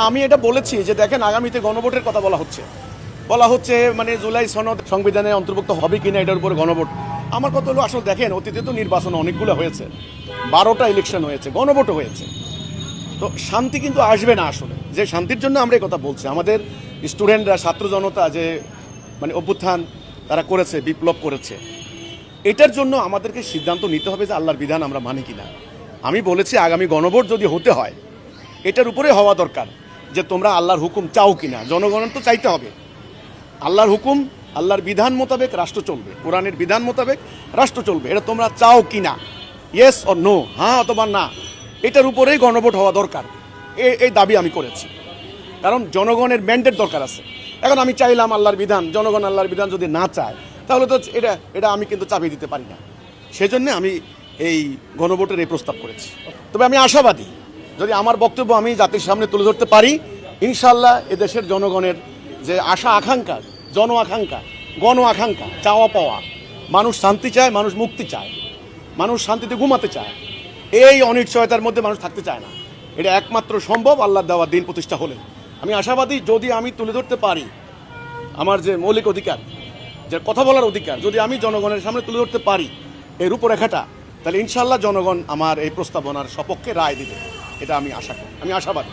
আমি এটা বলেছি যে দেখেন আগামীতে গণভোটের কথা বলা হচ্ছে মানে জুলাই সনদ সংবিধানে অন্তর্ভুক্ত হবে কিনা এটার উপর গণভোট। আমার কথা হলো আসলে দেখেন অতীতে তো নির্বাচন অনেকগুলো হয়েছে, 12টা ইলেকশন হয়েছে, গণভোটও হয়েছে। তো শান্তি কিন্তু আসবে না আসলে, যে শান্তির জন্য আমরা এই কথা বলছি। আমাদের স্টুডেন্টরা, ছাত্র জনতা যে মানে অভ্যুত্থান তারা করেছে, বিপ্লব করেছে, এটার জন্য আমাদেরকে সিদ্ধান্ত নিতে হবে যে আল্লাহর বিধান আমরা মানি কিনা। আমি বলেছি আগামী গণভোট যদি হতে হয় এটার উপরে হওয়া দরকার যে তোমরা আল্লাহর হুকুম চাও কিনা। জনগণ তো চাইতে হবে আল্লাহর হুকুম, আল্লাহর বিধান মোতাবেক রাষ্ট্র চলবে, কোরআনের বিধান মোতাবেক রাষ্ট্র চলবে, এটা তোমরা চাও কিনা, ইয়েস অর নো, হ্যাঁ অথবা না, এটার উপরেই গণভোট হওয়া দরকার। এই দাবি আমি করেছি, কারণ জনগণের ম্যান্ডেট দরকার আছে। এখন আমি চাইলাম আল্লাহর বিধান, জনগণ আল্লাহর বিধান যদি না চায় তাহলে তো এটা আমি কিন্তু চাপিয়ে দিতে পারি না। সেজন্য আমি এই গণভোটের এই প্রস্তাব করেছি। তবে আমি আশাবাদী, যদি আমার বক্তব্য আমি জাতির সামনে তুলে ধরতে পারি, ইনশাল্লাহ এদেশের জনগণের যে আশা আকাঙ্ক্ষা, গণ আকাঙ্ক্ষা, চাওয়া পাওয়া, মানুষ শান্তি চায়, মানুষ মুক্তি চায়, মানুষ শান্তিতে ঘুমাতে চায়, এই অনিশ্চয়তার মধ্যে মানুষ থাকতে চায় না। এটা একমাত্র সম্ভব আল্লাহর দেওয়া দিন প্রতিষ্ঠা হলে। আমি আশাবাদী যদি আমি তুলে ধরতে পারি আমার যে মৌলিক অধিকার, যে কথা বলার অধিকার, যদি আমি জনগণের সামনে তুলে ধরতে পারি এই রূপরেখাটা, তাহলে ইনশাল্লাহ জনগণ আমার এই প্রস্তাবনার সপক্ষে রায় দিবে। এটা আমি আশাবাদী।